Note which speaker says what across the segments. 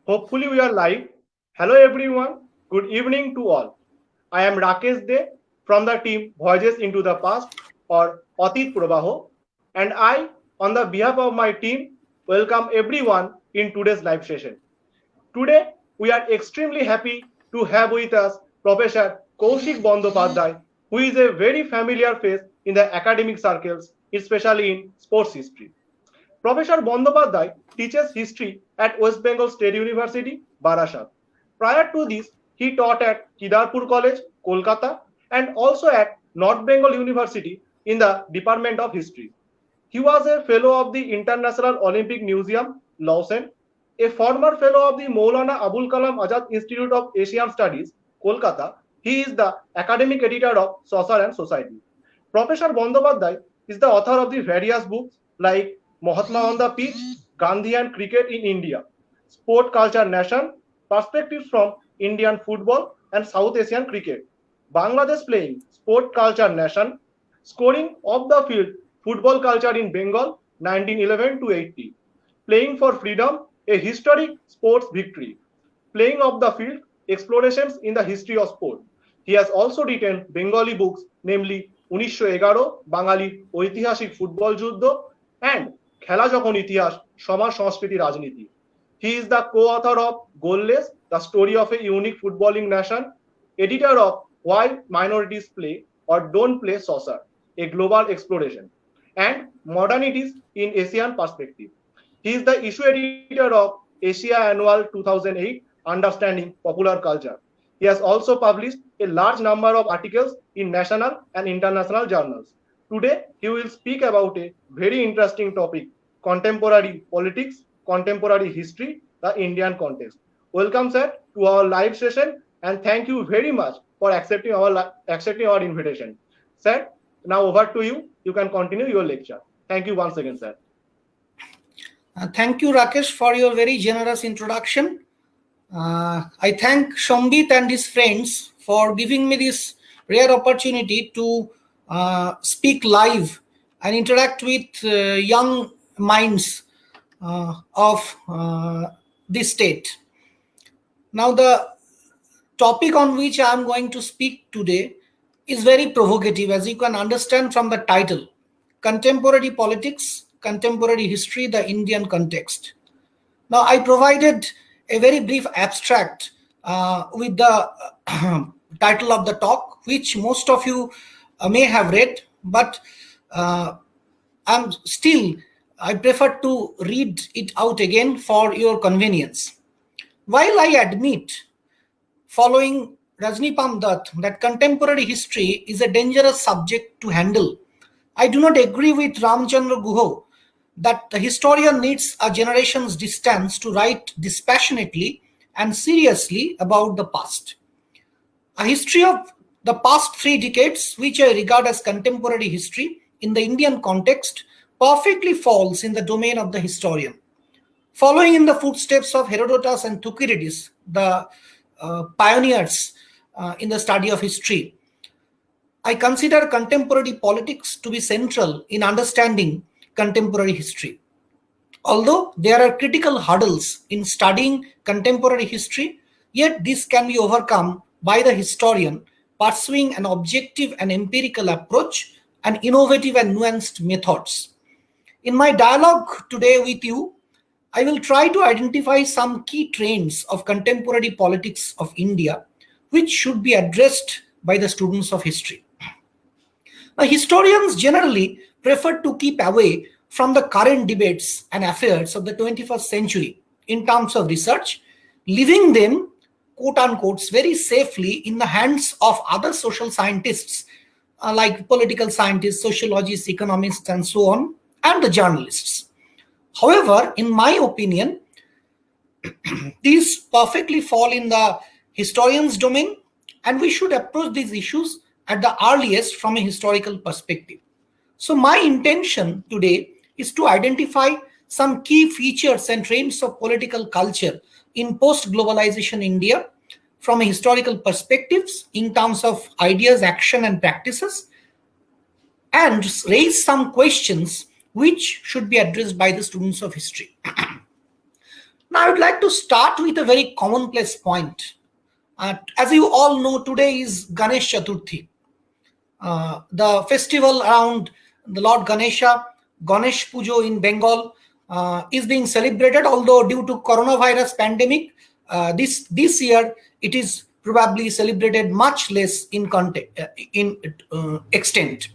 Speaker 1: Hopefully we are live. Hello everyone. Good evening to all. I am Rakesh De from the team Voyages into the Past or Atit Prabaho, and I, on the behalf of my team, welcome everyone in today's live session. Today, we are extremely happy to have with us Professor Kausik Bandyopadhyay, who is a very familiar face in the academic circles, especially in sports history. Professor Bandyopadhyay teaches history at West Bengal State University, Barasat. Prior to this, he taught at Kidarpur College, Kolkata, and also at North Bengal University in the Department of History. He was a fellow of the International Olympic Museum, Lausanne, a former fellow of the Maulana Abul Kalam Azad Institute of Asian Studies, Kolkata. He is the academic editor of Saucer and Society. Professor Bandyopadhyay is the author of the various books like Mahatma on the Pitch, Gandhi and Cricket in India, Sport Culture Nation, Perspectives from Indian Football and South Asian Cricket, Bangladesh Playing, Sport Culture Nation, Scoring of the Field, Football Culture in Bengal, 1911 to 80, Playing for Freedom, a Historic Sports Victory, Playing of the Field, Explorations in the History of Sport. He has also written Bengali books, namely 1911 বাঙালির ঐতিহাসিক football যুদ্ধ and খেলা যখন ইতিহাস সমাজ সংস্কৃতি রাজনীতি. He is the co-author of Goalless, the story of a unique footballing nation, editor of Why Minorities Play or Don't Play Soccer, a global exploration, and Modernities in Asian Perspective. He is the issue editor of Asia Annual 2008, Understanding Popular Culture. He has also published a large number of articles in national and international journals. Today, he will speak about a very interesting topic, contemporary politics, contemporary history, the Indian context. Welcome, sir, to our live session, and thank you very much for accepting our invitation. Sir, now over to you. You can continue your lecture. Thank you once again, sir.
Speaker 2: Thank you, Rakesh, for your very generous introduction. I thank Shambit and his friends for giving me this rare opportunity to speak live and interact with young minds of this state. Now, the topic on which I am going to speak today is very provocative, as you can understand from the title, Contemporary Politics, Contemporary History, the Indian Context. Now, I provided a very brief abstract with the title of the talk, which most of you may have read, but I prefer to read it out again for your convenience. While I admit, following Rajnipam Dutt, that contemporary history is a dangerous subject to handle, I do not agree with Ramachandra Guha that the historian needs a generation's distance to write dispassionately and seriously about the past. A history of the past 3 decades, which I regard as contemporary history in the Indian context, perfectly falls in the domain of the historian. Following in the footsteps of Herodotus and Thucydides, the pioneers in the study of history, I consider contemporary politics to be central in understanding contemporary history. Although there are critical hurdles in studying contemporary history, yet this can be overcome by the historian pursuing an objective and empirical approach and innovative and nuanced methods. In my dialogue today with you, I will try to identify some key trends of contemporary politics of India, which should be addressed by the students of history. Now, historians generally prefer to keep away from the current debates and affairs of the 21st century in terms of research, leaving them, quote unquote, very safely in the hands of other social scientists like political scientists, sociologists, economists, and so on, and the journalists. However, in my opinion, these perfectly fall in the historian's domain, and we should approach these issues at the earliest from a historical perspective. So my intention today is to identify some key features and trends of political culture in post-globalization India from a historical perspectives in terms of ideas, action, and practices, and raise some questions which should be addressed by the students of history. Now, I would like to start with a very commonplace point. As you all know, today is Ganesh Chaturthi, the festival around the Lord Ganesha. Ganesh Puja in Bengal is being celebrated, although due to coronavirus pandemic, this year it is probably celebrated much less in extent.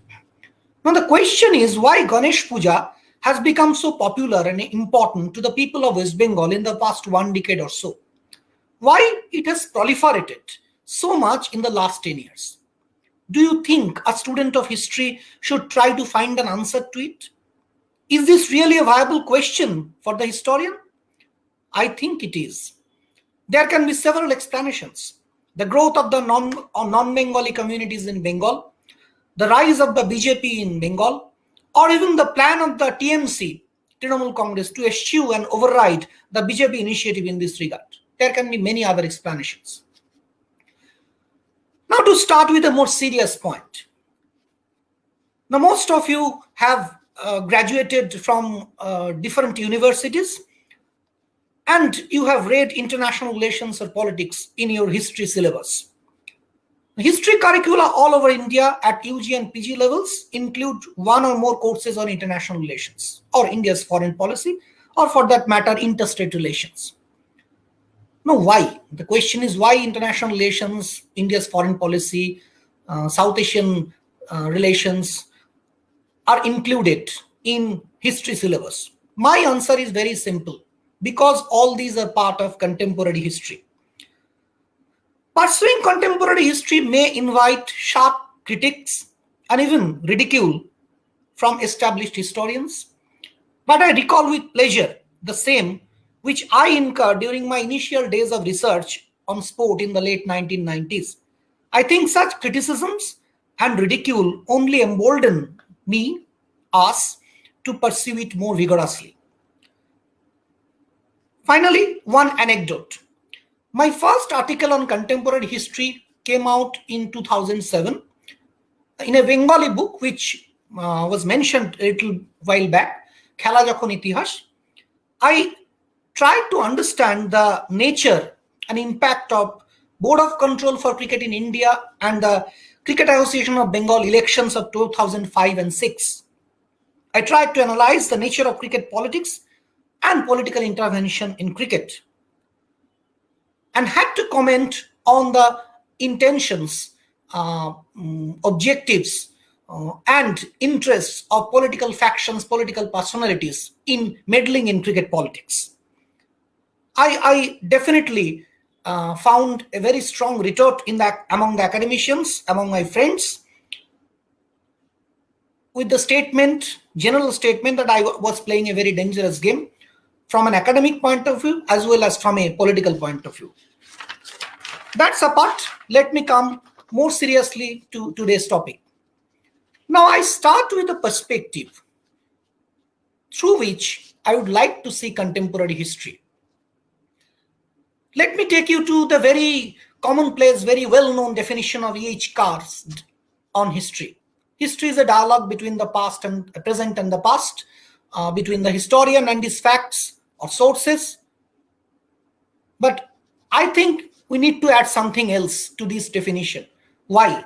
Speaker 2: Now the question is why Ganesh Puja has become so popular and important to the people of West Bengal in the past 1 decade or so. Why it has proliferated so much in the last 10 years. Do you think a student of history should try to find an answer to it? Is this really a viable question for the historian? I think it is. There can be several explanations. The growth of the non-Bengali communities in Bengal, the rise of the BJP in Bengal, or even the plan of the TMC, Trinamool Congress, to eschew and override the BJP initiative in this regard. There can be many other explanations. Now to start with a more serious point. Now most of you have graduated from different universities and you have read international relations or politics in your history syllabus. History curricula all over India at UG and PG levels include one or more courses on international relations or India's foreign policy, or for that matter, interstate relations. Now, why? The question is why international relations, India's foreign policy, South Asian relations are included in history syllabus. My answer is very simple, because all these are part of contemporary history. Pursuing contemporary history may invite sharp critics and even ridicule from established historians, but I recall with pleasure the same which I incurred during my initial days of research on sport in the late 1990s. I think such criticisms and ridicule only embolden us, to pursue it more vigorously. Finally, one anecdote. My first article on contemporary history came out in 2007 in a Bengali book which was mentioned a little while back, Khela Jokhon Itihas. I tried to understand the nature and impact of Board of Control for Cricket in India and the Cricket Association of Bengal elections of 2005 and 6. I tried to analyze the nature of cricket politics and political intervention in cricket, and had to comment on the intentions, objectives, and interests of political factions, political personalities in meddling in cricket politics. I definitely found a very strong retort among the academicians, among my friends, with the general statement that I was playing a very dangerous game from an academic point of view as well as from a political point of view. That's apart. Let me come more seriously to today's topic. Now I start with a perspective through which I would like to see contemporary history. Let me take you to the very commonplace, very well-known definition of E.H. Carr's on history. History is a dialogue between the past and the present and the past, between the historian and his facts or sources. But I think we need to add something else to this definition. Why?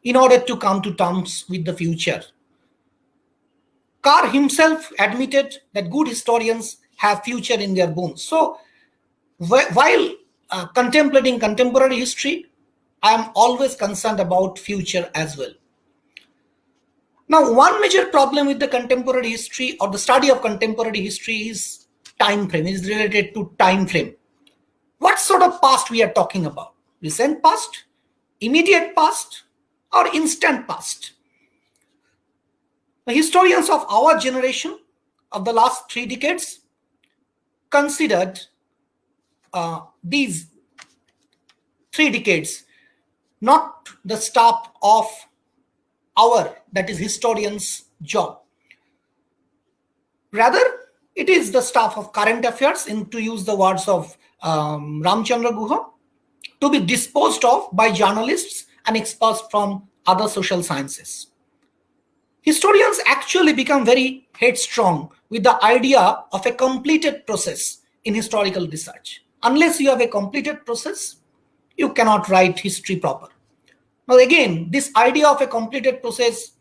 Speaker 2: In order to come to terms with the future. Carr himself admitted that good historians have future in their bones. So while contemplating contemporary history, I am always concerned about future as well. Now, one major problem with the contemporary history or the study of contemporary history is time frame, is related to time frame. What sort of past we are talking about? Recent past, immediate past, or instant past? The historians of our generation of the last 3 decades considered these 3 decades not the stop of that is historians' job. Rather, it is the staff of current affairs, to use the words of Ramachandra Guha, to be disposed of by journalists and experts from other social sciences. Historians actually become very headstrong with the idea of a completed process in historical research. Unless you have a completed process, you cannot write history proper. Now again, this idea of a completed process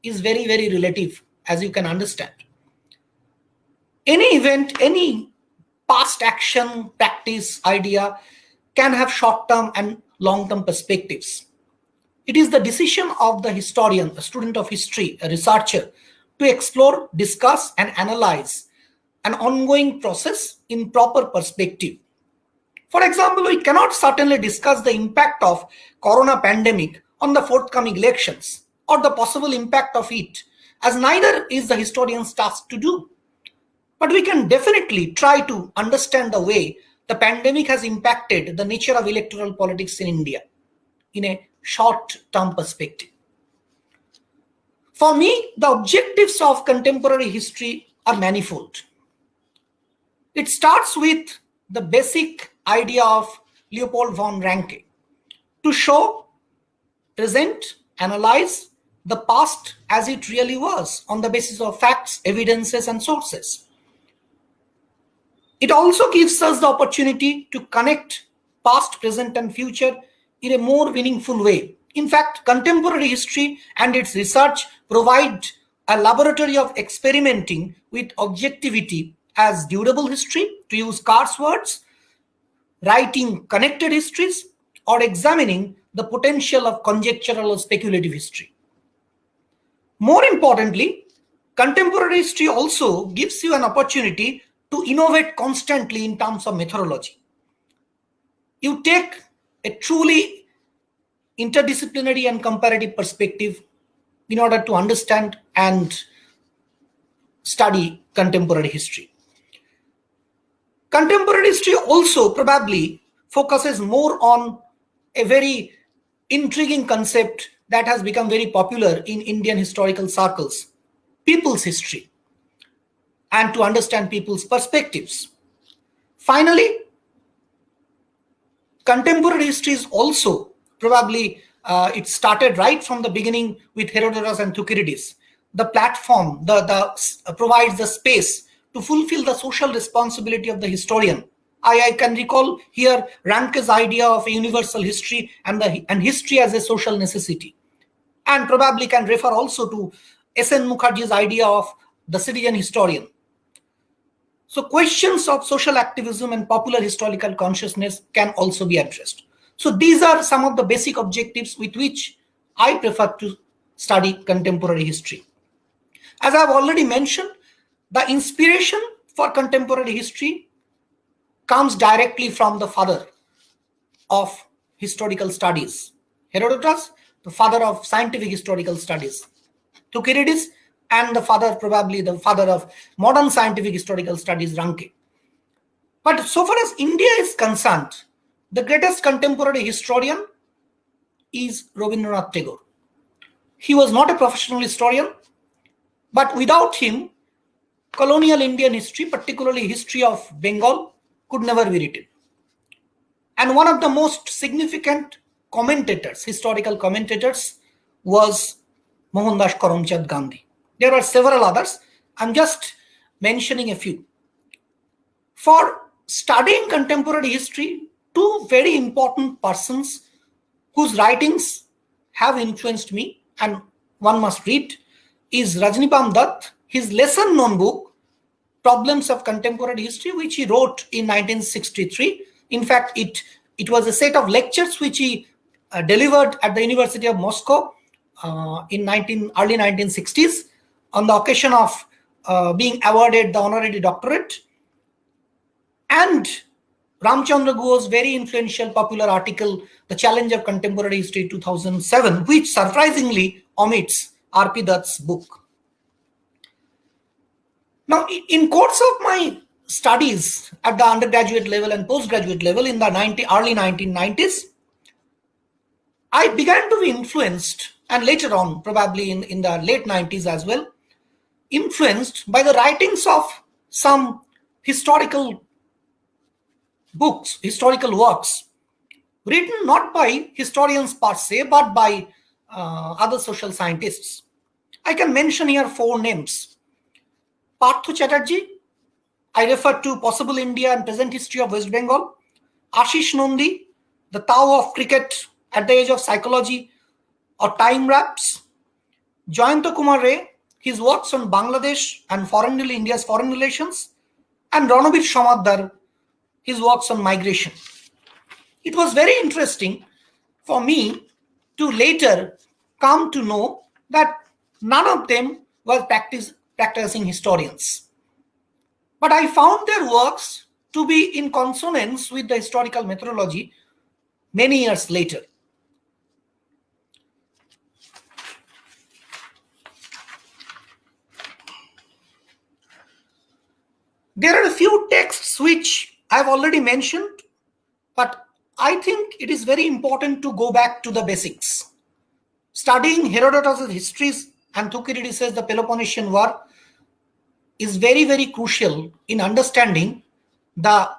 Speaker 2: is very, very relative, as you can understand. Any event, any past action, practice, idea can have short-term and long-term perspectives. It is the decision of the historian, a student of history, a researcher, to explore, discuss, and analyze an ongoing process in proper perspective. For example, we cannot certainly discuss the impact of corona pandemic on the forthcoming elections or the possible impact of it, as neither is the historian's task to do. But we can definitely try to understand the way the pandemic has impacted the nature of electoral politics in India in a short-term perspective. For me, the objectives of contemporary history are manifold. It starts with the basic idea of Leopold von Ranke to show, present, analyze the past as it really was on the basis of facts, evidences, and sources. It also gives us the opportunity to connect past, present, and future in a more meaningful way. In fact, contemporary history and its research provide a laboratory of experimenting with objectivity as durable history, to use Carr's words, writing connected histories, or examining the potential of conjectural or speculative history. More importantly, contemporary history also gives you an opportunity to innovate constantly in terms of methodology. You take a truly interdisciplinary and comparative perspective in order to understand and study contemporary history. Contemporary history also probably focuses more on a very intriguing concept that has become very popular in Indian historical circles, people's history, and to understand people's perspectives. Finally, contemporary history is also probably, it started right from the beginning with Herodotus and Thucydides. The platform provides the space to fulfill the social responsibility of the historian. I can recall here Ranke's idea of a universal history and history as a social necessity, and probably can refer also to S.N. Mukherjee's idea of the citizen historian. So questions of social activism and popular historical consciousness can also be addressed. So these are some of the basic objectives with which I prefer to study contemporary history. As I've already mentioned, the inspiration for contemporary history comes directly from the father of historical studies, Herodotus, the father of scientific historical studies, Thucydides, and probably the father of modern scientific historical studies, Ranke. But so far as India is concerned, the greatest contemporary historian is Rabindranath Tagore. He was not a professional historian, but without him, colonial Indian history, particularly history of Bengal, could never be written. And one of the most significant commentators, historical commentators, was Mohandas Karamchand Gandhi. There are several others. I'm just mentioning a few. For studying contemporary history, two very important persons whose writings have influenced me and one must read is Rajnipam Dutt, his lesson known book, Problems of Contemporary History, which he wrote in 1963. In fact, it was a set of lectures which he delivered at the University of Moscow in early 1960s on the occasion of being awarded the honorary doctorate. And Ramachandra Guha's very influential popular article, The Challenge of Contemporary History 2007, which surprisingly omits R.P. Dutt's book. Now, in course of my studies at the undergraduate level and postgraduate level in the early 1990s, I began to be influenced, and later on, probably in the late 90s as well, influenced by the writings of some historical books, historical works, written not by historians per se, but by other social scientists. I can mention here four names: Partha Chatterjee, I refer to Possible India and Present History of West Bengal. Ashish Nandi, The Tao of Cricket at the Age of Psychology or Time Wraps. Jayanta Kumar Ray, his works on Bangladesh and India's foreign relations. And Ranabir Shamadar, his works on migration. It was very interesting for me to later come to know that none of them were practicing historians. But I found their works to be in consonance with the historical methodology many years later. There are a few texts which I've already mentioned, but I think it is very important to go back to the basics. Studying Herodotus' histories and Thucydides' the Peloponnesian War is very, very crucial in understanding the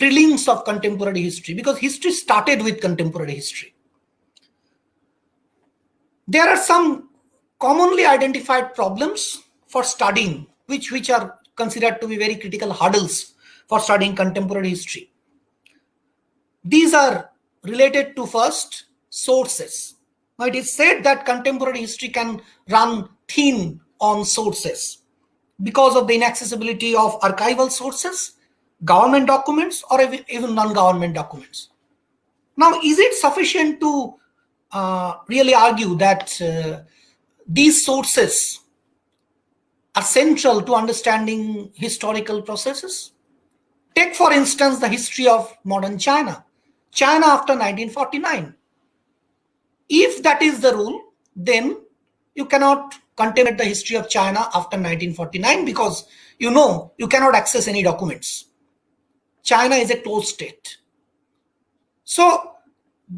Speaker 2: prelims of contemporary history, because history started with contemporary history. There are some commonly identified problems for studying, which are considered to be very critical hurdles for studying contemporary history. These are related to, first, sources. Now, it is said that contemporary history can run thin on sources because of the inaccessibility of archival sources, government documents, or even non-government documents. Now, is it sufficient to really argue that these sources are central to understanding historical processes? Take, for instance, the history of modern China after 1949. If that is the rule, then you cannot contemplate the history of China after 1949 because you cannot access any documents. China is a closed state. So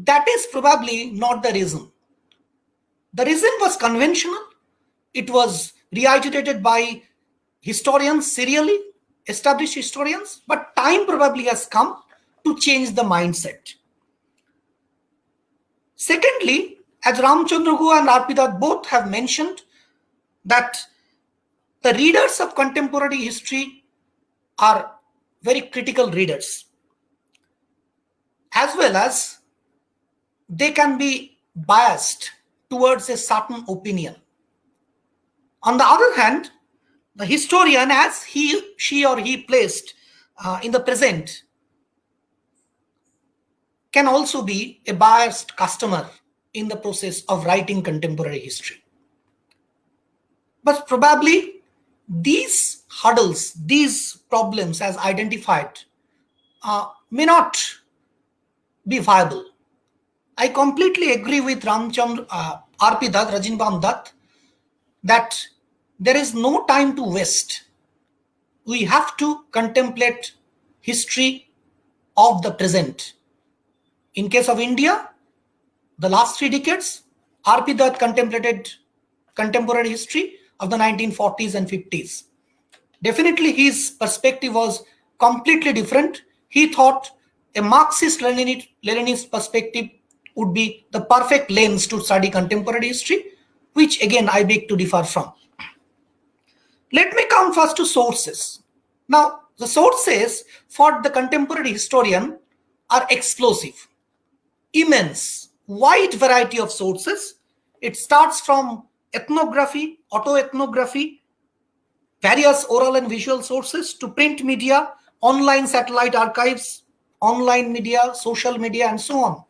Speaker 2: that is probably not the reason. The reason was conventional. It was reiterated by historians serially, established historians, but time probably has come to change the mindset. Secondly, as Ramachandra Guha and R.P. Dutt both have mentioned, that the readers of contemporary history are very critical readers, as well as they can be biased towards a certain opinion. On the other hand, the historian, as she or he placed in the present, can also be a biased customer in the process of writing contemporary history. But probably these hurdles, these problems as identified, may not be viable. I completely agree with R.P. Dutt, Rajnipam Dutt, that there is no time to waste. We have to contemplate history of the present. In case of India, the last 3 decades, R.P. Dutt contemplated contemporary history of the 1940s and 50s. Definitely his perspective was completely different. He thought a Marxist-Leninist perspective would be the perfect lens to study contemporary history, which again I beg to differ from. Let me come first to sources. Now, the sources for the contemporary historian are explosive, immense, wide variety of sources. It starts from ethnography, autoethnography, various oral and visual sources, to print media, online satellite archives, online media, social media, and so on.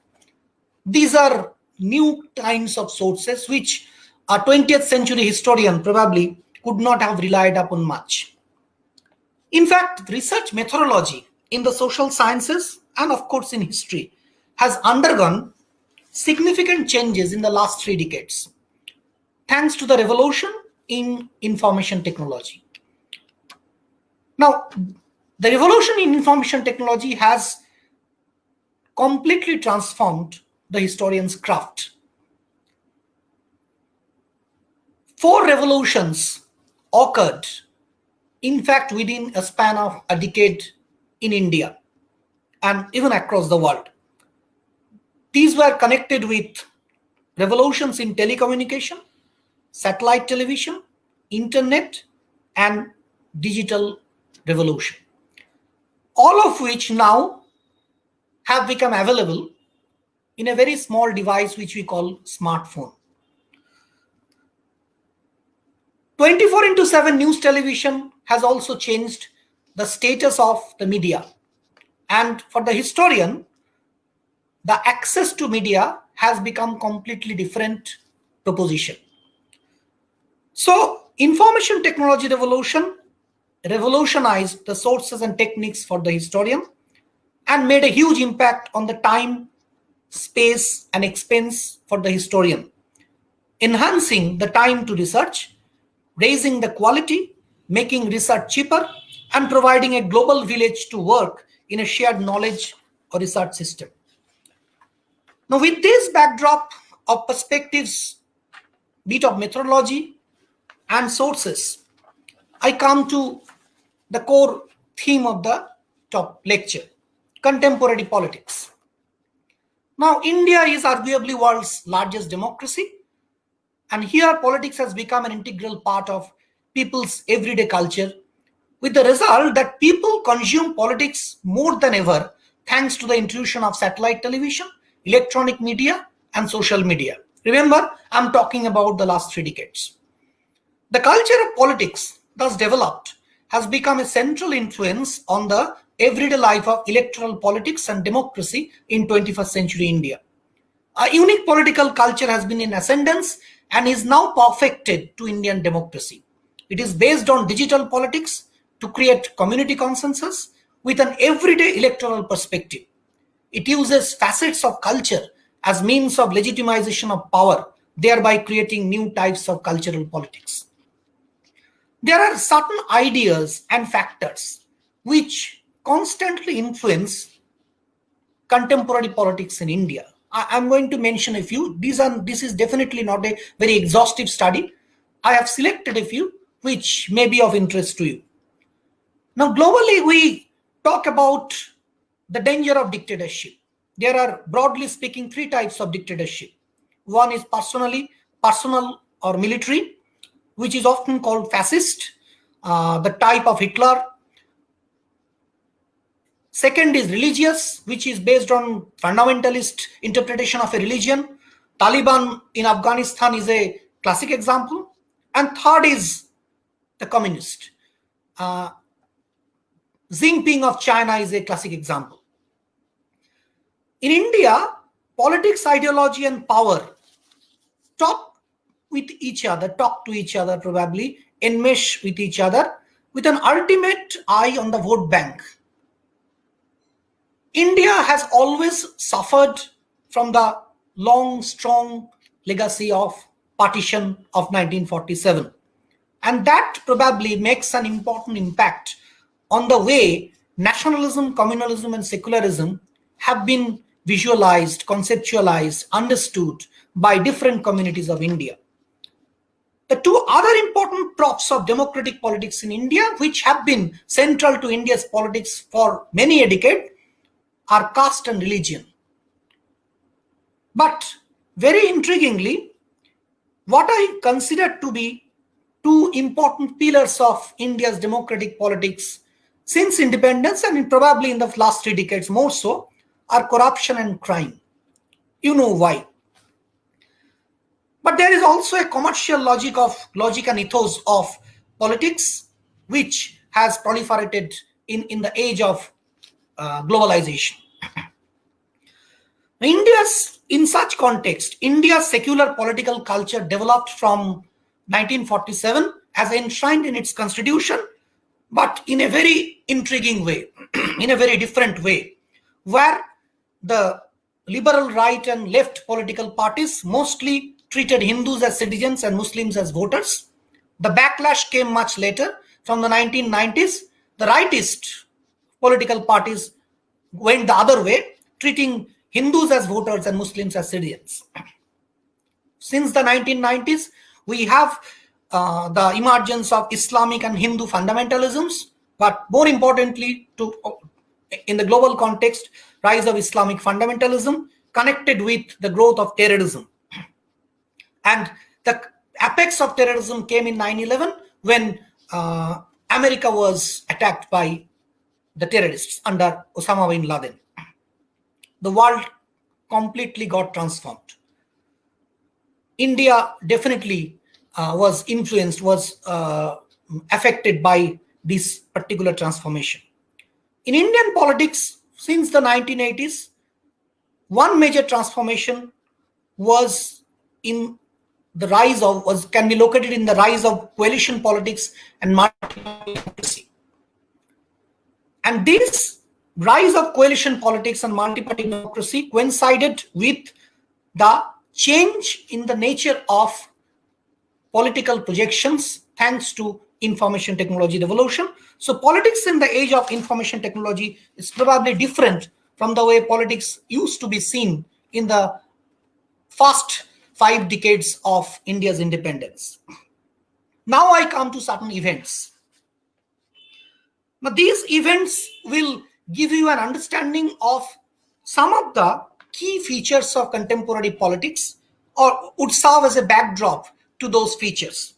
Speaker 2: These are new kinds of sources which a 20th century historian probably could not have relied upon much. In fact, research methodology in the social sciences and of course in history has undergone significant changes in the last 3 decades, thanks to the revolution in information technology. Now, the revolution in information technology has completely transformed the historian's craft. 4 revolutions occurred, in fact, within a span of a decade in India and even across the world. These were connected with revolutions in telecommunication, satellite television, internet, and digital revolution. all of which now have become available in a very small device which we call smartphone. 24/7 news television has also changed the status of the media. And for the historian, the access to media has become completely different proposition. So, information technology revolution revolutionized the sources and techniques for the historian and made a huge impact on the time, space, and expense for the historian, enhancing the time to research, raising the quality, making research cheaper, and providing a global village to work in a shared knowledge or research system. Now, with this backdrop of perspectives, bit of methodology and sources, I come to the core theme of the top lecture, contemporary politics. Now, India is arguably world's largest democracy, and here politics has become an integral part of people's everyday culture, with the result that people consume politics more than ever thanks to the intrusion of satellite television, electronic media, and social media. Remember, I'm talking about the last 3 decades. The culture of politics, thus developed, has become a central influence on the everyday life of electoral politics and democracy in 21st century India. A unique political culture has been in ascendance and is now perfected to Indian democracy. It is based on digital politics to create community consensus with an everyday electoral perspective. It uses facets of culture as means of legitimization of power, thereby creating new types of cultural politics. There are certain ideas and factors which constantly influence contemporary politics in India. I'm going to mention a few. This is definitely not a very exhaustive study. I have selected a few which may be of interest to you. Now, globally, we talk about the danger of dictatorship. There are, broadly speaking, 3 types of dictatorship. One is personal or military, which is often called fascist, the type of Hitler. Second is religious, which is based on fundamentalist interpretation of a religion. Taliban in Afghanistan is a classic example. And third is the communist. Xi Jinping of China is a classic example. In India, politics, ideology, and power talk to each other, probably, enmesh with each other with an ultimate eye on the vote bank. India has always suffered from the long, strong legacy of partition of 1947. And that probably makes an important impact on the way nationalism, communalism, and secularism have been visualized, conceptualized, understood by different communities of India. The 2 other important props of democratic politics in India, which have been central to India's politics for many a decade, are caste and religion. But very intriguingly, what I consider to be 2 important pillars of India's democratic politics since independence, and probably in the last 3 decades more so, are corruption and crime. You know why. But there is also a commercial logic and ethos of politics, which has proliferated in the age of globalization. In such context, India's secular political culture developed from 1947 as enshrined in its constitution, but in a very intriguing way, in a very different way, where the liberal right and left political parties mostly treated Hindus as citizens and Muslims as voters. The backlash came much later. From the 1990s, the rightist political parties went the other way, treating Hindus as voters and Muslims as citizens. Since the 1990s, we have the emergence of Islamic and Hindu fundamentalisms, but more importantly, in the global context, rise of Islamic fundamentalism connected with the growth of terrorism. And the apex of terrorism came in 9/11 when America was attacked by the terrorists under Osama bin Laden. The world completely got transformed. India definitely was influenced, was affected by this particular transformation. In Indian politics, since the 1980s, one major transformation was in the rise of, can be located in the rise of coalition politics and multi-party democracy. And this rise of coalition politics and multi-party democracy coincided with the change in the nature of political projections thanks to information technology revolution. So politics in the age of information technology is probably different from the way politics used to be seen in the first 5 decades of India's independence. Now I come to certain events. Now these events will give you an understanding of some of the key features of contemporary politics, or would serve as a backdrop to those features.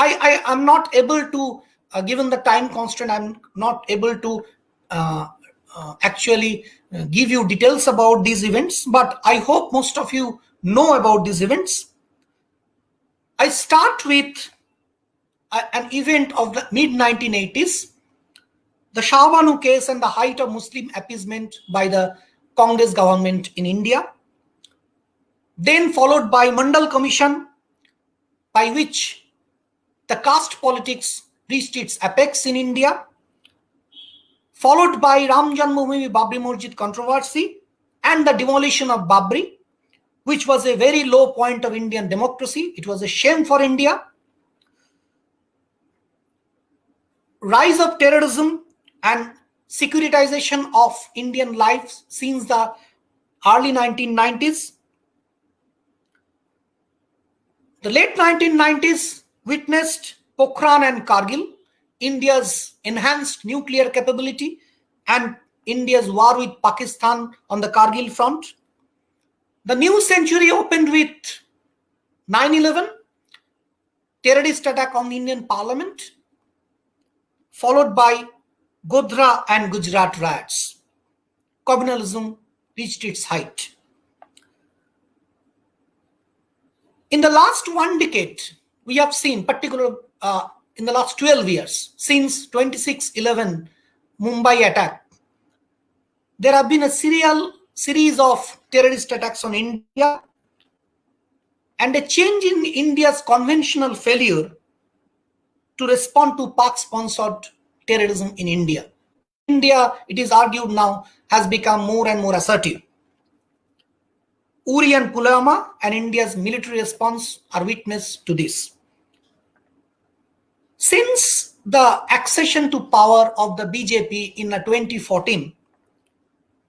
Speaker 2: I am not able to, given the time constraint, I'm not able to actually give you details about these events, but I hope most of you know about these events. I start with an event of the mid-1980s, the Shavanu Case and the height of Muslim appeasement by the Congress government in India. Then followed by Mandal Commission, by which the caste politics reached its apex in India. Followed by Ram Janmabhoomi Babri Masjid controversy and the demolition of Babri, which was a very low point of Indian democracy. It was a shame for India. Rise of terrorism and securitization of Indian lives since the early 1990s. The late 1990s witnessed Pokhran and Kargil, India's enhanced nuclear capability, and India's war with Pakistan on the Kargil front. The new century opened with 9/11, terrorist attack on the Indian Parliament, followed by Godhra and Gujarat riots. Communalism reached its height. In the last 1 decade, we have seen, particularly in the last 12 years, since 26/11 Mumbai attack, there have been a series of terrorist attacks on India and a change in India's conventional failure to respond to Pak-sponsored terrorism in India. India, it is argued now, has become more and more assertive. Uri and Pulwama and India's military response are witness to this. Since the accession to power of the BJP in 2014,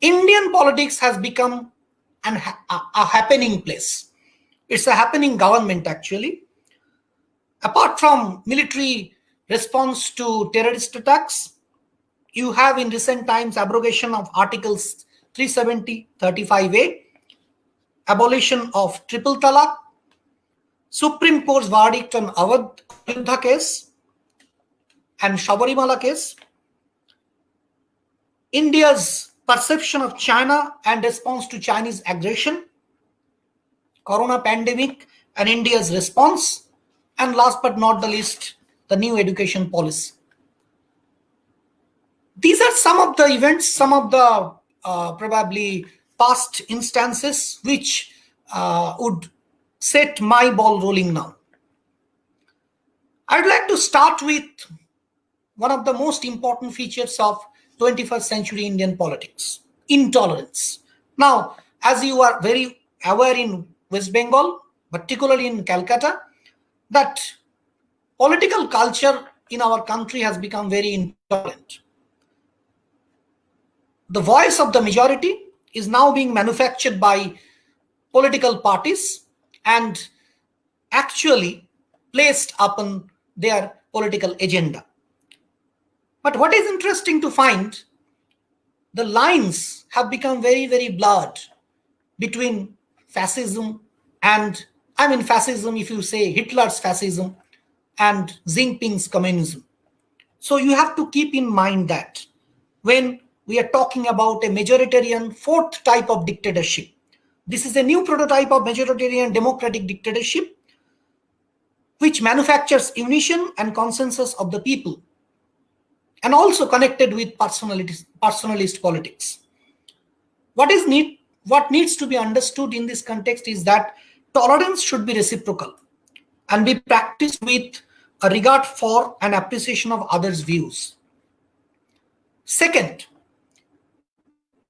Speaker 2: Indian politics has become a happening place. It's a happening government, actually. Apart from military response to terrorist attacks, you have in recent times abrogation of Articles 370, 35A, abolition of triple talaq, Supreme Court's verdict on Ayodhya case and Sabarimala case, India's perception of China and response to Chinese aggression, Corona pandemic and India's response, and last but not the least, the new education policy. These are some of the events, some of the probably past instances which would set my ball rolling now. I'd like to start with one of the most important features of 21st century Indian politics, intolerance. Now, as you are very aware in West Bengal, particularly in Calcutta, that political culture in our country has become very intolerant. The voice of the majority is now being manufactured by political parties and actually placed upon their political agenda. But what is interesting to find, the lines have become very, very blurred between fascism and, fascism, if you say Hitler's fascism, and Xi Jinping's communism. So you have to keep in mind that when we are talking about a majoritarian fourth type of dictatorship, this is a new prototype of majoritarian democratic dictatorship which manufactures unition and consensus of the people and also connected with personalist politics. What needs to be understood in this context is that tolerance should be reciprocal and be practiced with a regard for and appreciation of others' views. Second,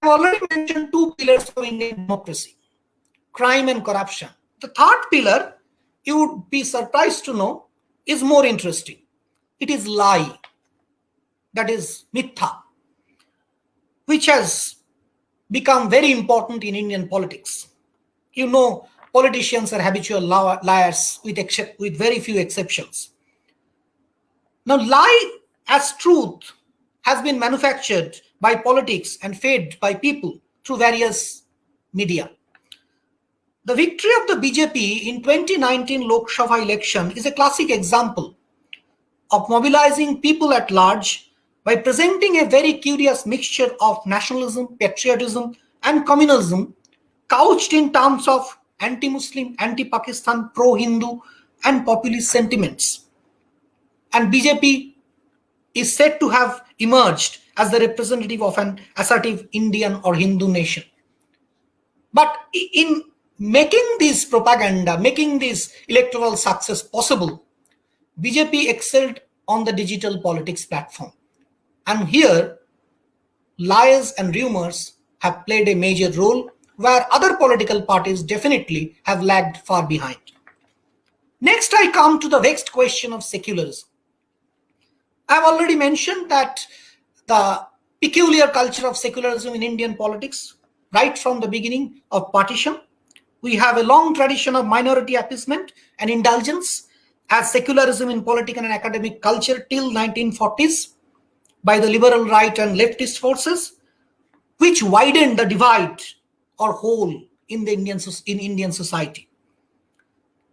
Speaker 2: I have already mentioned two pillars of Indian democracy: crime and corruption. The third pillar, you would be surprised to know, is more interesting. It is lie, that is mitha, which has become very important in Indian politics. You know, politicians are habitual liars with very few exceptions. Now, lie as truth has been manufactured by politics and fed by people through various media. The victory of the BJP in 2019 Lok Sabha election is a classic example of mobilizing people at large by presenting a very curious mixture of nationalism, patriotism, and communalism, couched in terms of anti-Muslim, anti-Pakistan, pro-Hindu, and populist sentiments. And BJP is said to have emerged as the representative of an assertive Indian or Hindu nation. But in making this propaganda, making this electoral success possible, BJP excelled on the digital politics platform. And here, lies and rumors have played a major role, where other political parties definitely have lagged far behind. Next, I come to the vexed question of secularism. I've already mentioned that the peculiar culture of secularism in Indian politics, right from the beginning of partition, we have a long tradition of minority appeasement and indulgence as secularism in political and academic culture till 1940s by the liberal right and leftist forces, which widened the divide or hole in Indian society.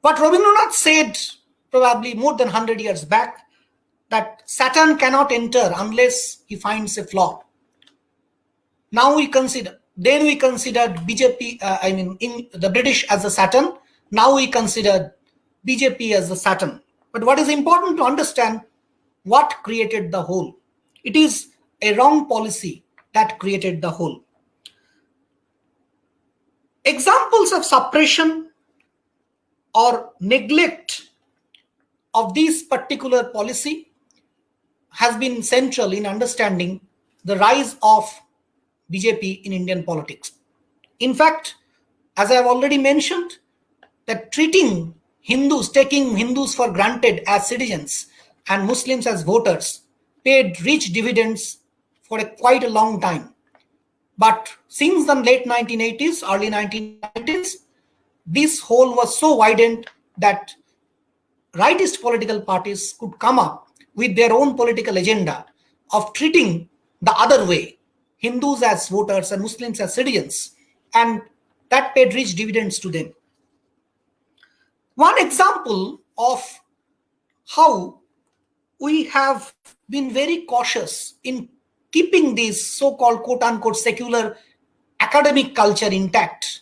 Speaker 2: What Rabindranath said probably more than 100 years back, that Satan cannot enter unless he finds a flaw. Then we considered BJP, in the British as the Satan. Now we consider BJP as the Satan. But what is important to understand, what created the whole? It is a wrong policy that created the whole. Examples of suppression or neglect of this particular policy has been central in understanding the rise of BJP in Indian politics. In fact, as I have already mentioned, that taking Hindus for granted as citizens and Muslims as voters paid rich dividends for quite a long time. But since the late 1980s, early 1990s, this hole was so widened that rightist political parties could come up with their own political agenda of treating the other way, Hindus as voters and Muslims as citizens, and that paid rich dividends to them. One example of how we have been very cautious in keeping this so-called quote-unquote secular academic culture intact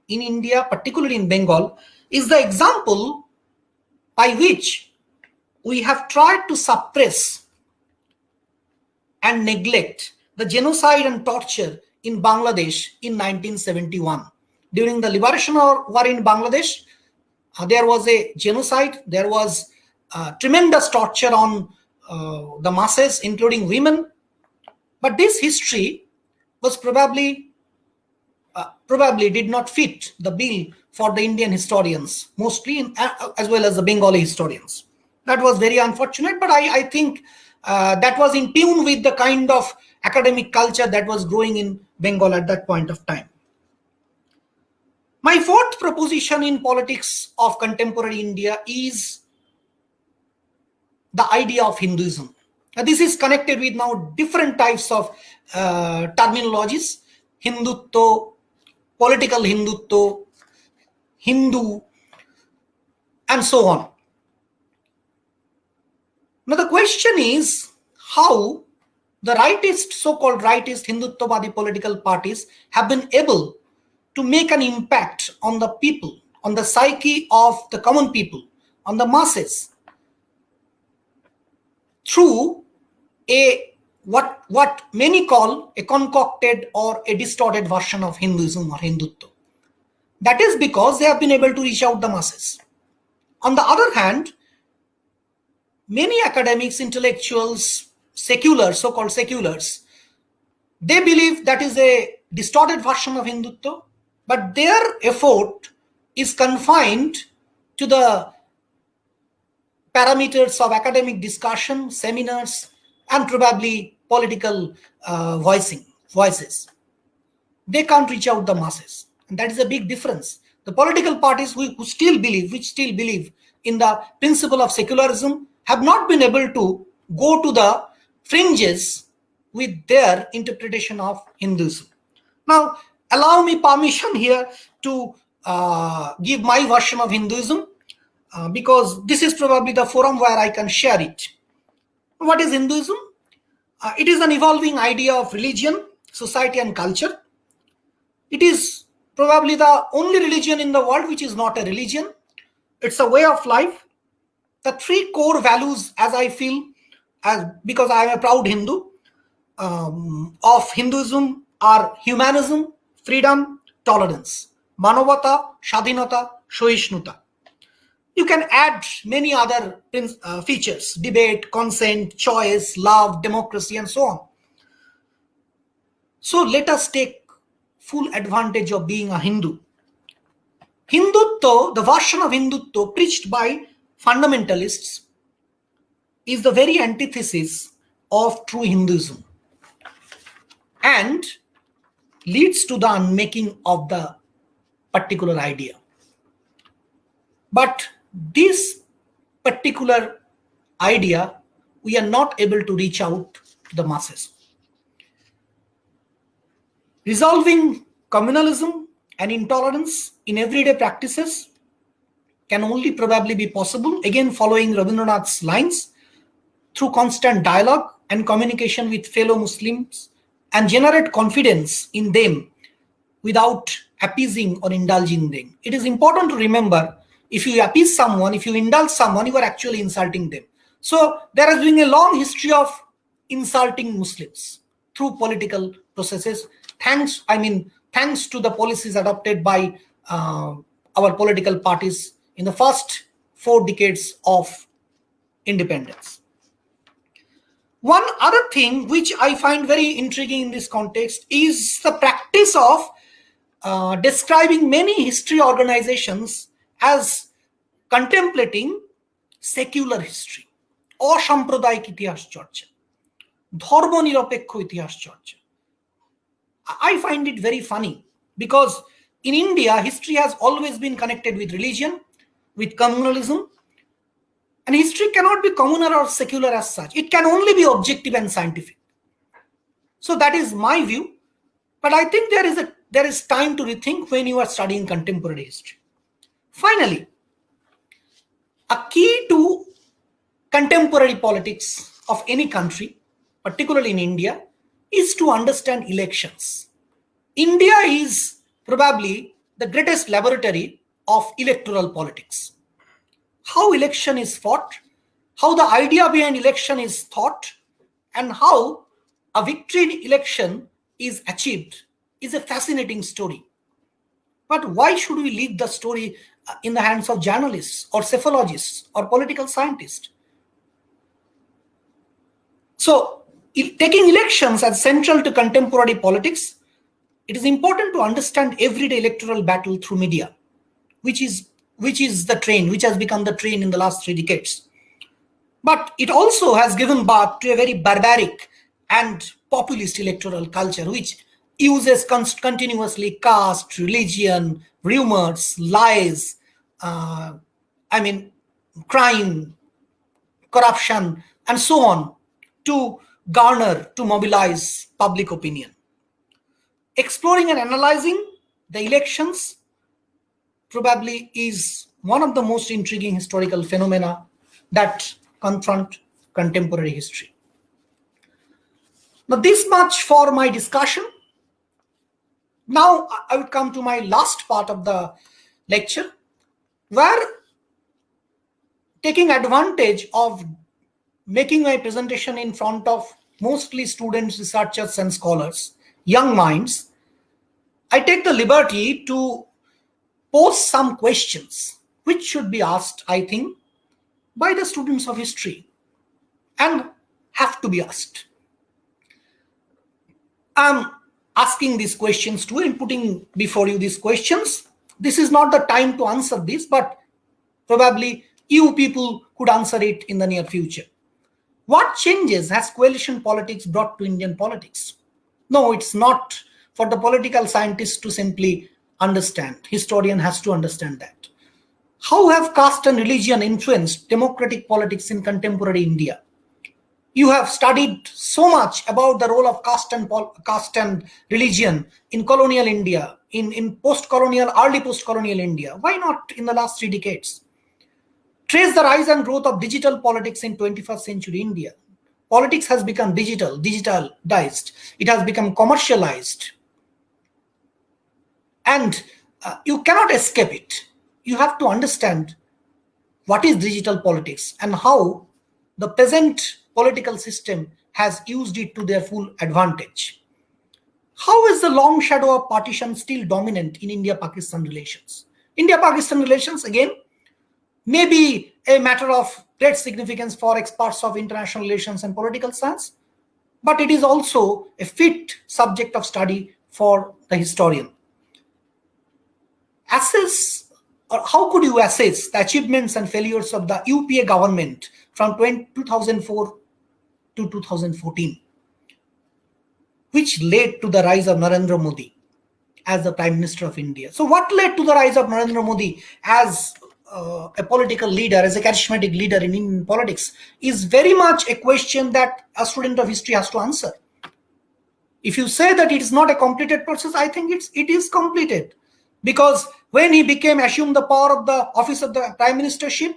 Speaker 2: in India, particularly in Bengal, is the example by which we have tried to suppress and neglect the genocide and torture in Bangladesh in 1971. During the liberation war in Bangladesh, there was a genocide, there was tremendous torture on the masses, including women. But this history was probably did not fit the bill for the Indian historians, mostly as well as the Bengali historians. That was very unfortunate, but I think that was in tune with the kind of academic culture that was growing in Bengal at that point of time. My fourth proposition in politics of contemporary India is the idea of Hinduism. Now, this is connected with now different types of terminologies: Hindutva, political Hindutva, Hindu, and so on. Now the question is, how the rightist, so-called rightist Hindutvadi political parties have been able to make an impact on the people, on the psyche of the common people, on the masses, through a what many call a concocted or a distorted version of Hinduism or Hindutva. That is because they have been able to reach out the masses. On the other hand, many academics, intellectuals, seculars, so-called seculars, they believe that is a distorted version of Hindutva, but their effort is confined to the parameters of academic discussion, seminars, and probably political voices. They can't reach out the masses, and that is a big difference. The political parties which still believe in the principle of secularism have not been able to go to the fringes with their interpretation of Hinduism. Now, allow me permission here to give my version of Hinduism, because this is probably the forum where I can share it. What is Hinduism? It is an evolving idea of religion, society, and culture. It is probably the only religion in the world which is not a religion. It's a way of life. The three core values, as I feel, because I am a proud Hindu, of Hinduism are humanism, freedom, tolerance, manavata, shadhinata, shohishnuta. You can add many other features: debate, consent, choice, love, democracy, and so on. So let us take full advantage of being a Hindu. Hindutva, the version of Hindutva preached by fundamentalists, is the very antithesis of true Hinduism and leads to the unmaking of the particular idea. But this particular idea, we are not able to reach out to the masses. Resolving communalism and intolerance in everyday practices can only probably be possible, again following Rabindranath's lines, through constant dialogue and communication with fellow Muslims, and generate confidence in them without appeasing or indulging them. It is important to remember, if you appease someone, if you indulge someone, you are actually insulting them. So there has been a long history of insulting Muslims through political processes. Thanks to the policies adopted by our political parties in the first 4 decades of independence. One other thing which I find very intriguing in this context is the practice of describing many history organizations as contemplating secular history, অসাম্প্রদায়িক ইতিহাস চর্চা, ধর্মনিরপেক্ষ ইতিহাস চর্চা. I find it very funny because in India, history has always been connected with religion, with communalism, and history cannot be communal or secular as such. It can only be objective and scientific. So that is my view. But I think there is time to rethink when you are studying contemporary history. Finally, a key to contemporary politics of any country, particularly in India, is to understand elections. India is probably the greatest laboratory of electoral politics. How election is fought, how the idea behind election is thought, and how a victory in election is achieved is a fascinating story. But why should we leave the story in the hands of journalists or psephologists or political scientists? So, taking elections as central to contemporary politics, it is important to understand everyday electoral battle through media, which is the train, which has become the train in the last 3 decades. But it also has given birth to a very barbaric and populist electoral culture, which uses continuously caste, religion, rumors, lies, crime, corruption, and so on, to mobilize public opinion. Exploring and analyzing the elections probably is one of the most intriguing historical phenomena that confront contemporary history. Now, this much for my discussion. Now, I would come to my last part of the lecture, where, taking advantage of making my presentation in front of mostly students, researchers, and scholars, young minds, I take the liberty to pose some questions which should be asked, I think, by the students of history and have to be asked. I'm asking these questions to and putting before you these questions. This is not the time to answer this, but probably you people could answer it in the near future. What changes has coalition politics brought to Indian politics? No, it's not for the political scientists to simply understand. Historian has to understand that. How have caste and religion influenced democratic politics in contemporary India? You have studied so much about the role of caste and religion in colonial India, in post-colonial, early post-colonial India. Why not in the last 3 decades? Trace the rise and growth of digital politics in 21st century India. Politics has become digitalized. It has become commercialized. And you cannot escape it. You have to understand what is digital politics and how the present political system has used it to their full advantage. How is the long shadow of partition still dominant in India-Pakistan relations? India-Pakistan relations, again, may be a matter of great significance for experts of international relations and political science, but it is also a fit subject of study for the historian. How could you assess the achievements and failures of the UPA government from 2004 to 2014, which led to the rise of Narendra Modi as the Prime Minister of India? So what led to the rise of Narendra Modi as a political leader, as a charismatic leader in Indian politics, is very much a question that a student of history has to answer. If you say that it is not a completed process, I think it is completed. Because when he assumed the power of the office of the Prime Ministership,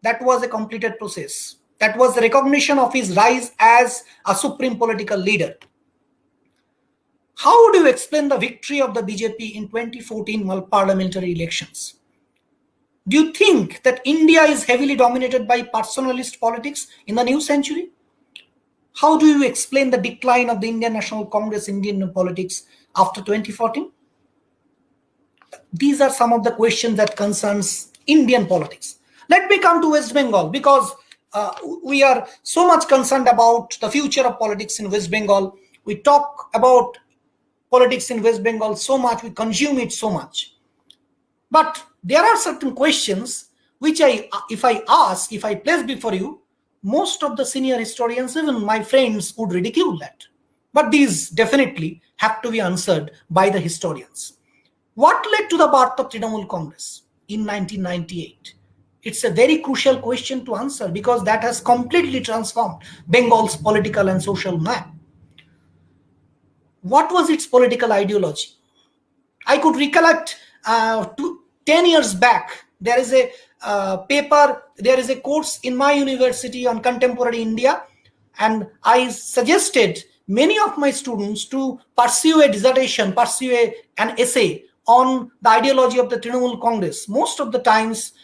Speaker 2: that was a completed process. That was the recognition of his rise as a supreme political leader. How do you explain the victory of the BJP in 2014 parliamentary elections? Do you think that India is heavily dominated by personalist politics in the new century? How do you explain the decline of the Indian National Congress in Indian politics after 2014? These are some of the questions that concerns Indian politics. Let me come to West Bengal, because we are so much concerned about the future of politics in West Bengal. We talk about politics in West Bengal so much, we consume it so much. But there are certain questions which if I place before you, most of the senior historians, even my friends, would ridicule that. But these definitely have to be answered by the historians. What led to the birth of Trinamool Congress in 1998? It's a very crucial question to answer, because that has completely transformed Bengal's political and social map. What was its political ideology? I could recollect 10 years back, there is a paper, there is a course in my university on contemporary India, and I suggested many of my students to pursue a dissertation, an essay on the ideology of the Trinamool Congress. Most of the times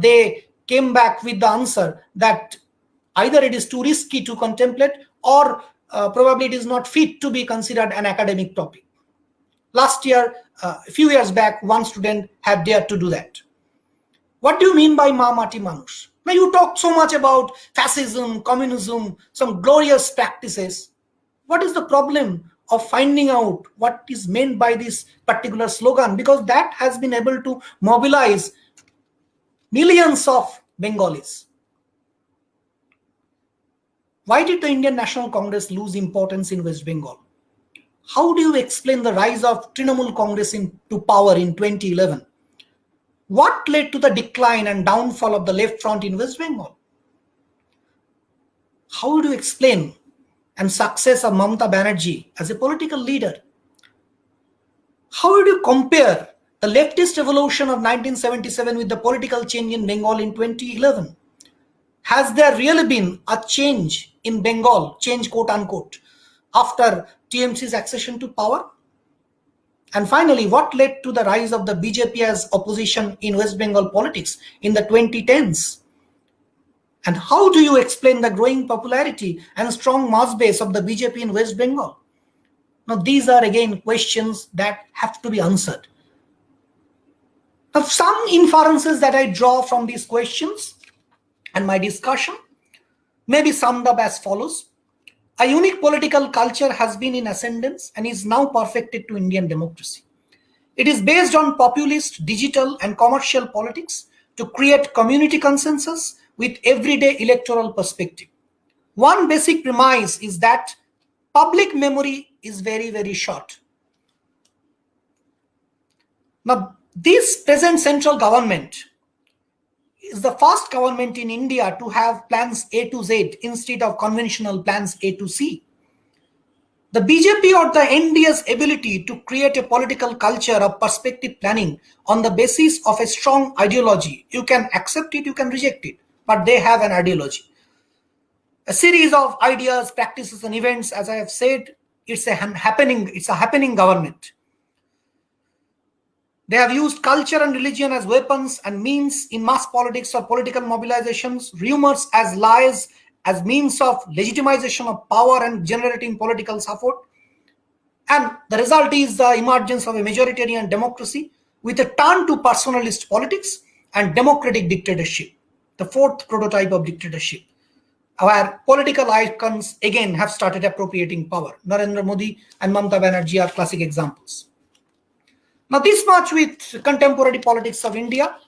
Speaker 2: they came back with the answer that either it is too risky to contemplate, or probably it is not fit to be considered an academic topic. Last year, a few years back, one student had dared to do that. What do you mean by Ma Mati Manush? Now, you talk so much about fascism, communism, some glorious practices. What is the problem of finding out what is meant by this particular slogan? Because that has been able to mobilize millions of Bengalis. Why did the Indian National Congress lose importance in West Bengal? How do you explain the rise of Trinamool Congress to power in 2011? What led to the decline and downfall of the left front in West Bengal? How do you explain and success of Mamata Banerjee as a political leader? How would you compare the leftist revolution of 1977 with the political change in Bengal in 2011? Has there really been a change in Bengal change, quote unquote, after TMC's accession to power? And finally, what led to the rise of the BJP as opposition in West Bengal politics in the 2010s? And how do you explain the growing popularity and strong mass base of the BJP in West Bengal? Now, these are again questions that have to be answered. Now, some inferences that I draw from these questions and my discussion may be summed up as follows. A unique political culture has been in ascendance and is now perfected to Indian democracy. It is based on populist, digital, and commercial politics to create community consensus with everyday electoral perspective. One basic premise is that public memory is very, very short. Now, this present central government is the first government in India to have plans A to Z instead of conventional plans A to C. The BJP or the NDA's ability to create a political culture of perspective planning on the basis of a strong ideology, you can accept it, you can reject it, but they have an ideology. A series of ideas, practices, and events, as I have said, it's a happening government. They have used culture and religion as weapons and means in mass politics or political mobilizations, rumors as lies as means of legitimization of power and generating political support. And the result is the emergence of a majoritarian democracy with a turn to personalist politics and democratic dictatorship, the fourth prototype of dictatorship, where political icons again have started appropriating power. Narendra Modi and Mamata Banerjee are classic examples. Now, this much with contemporary politics of India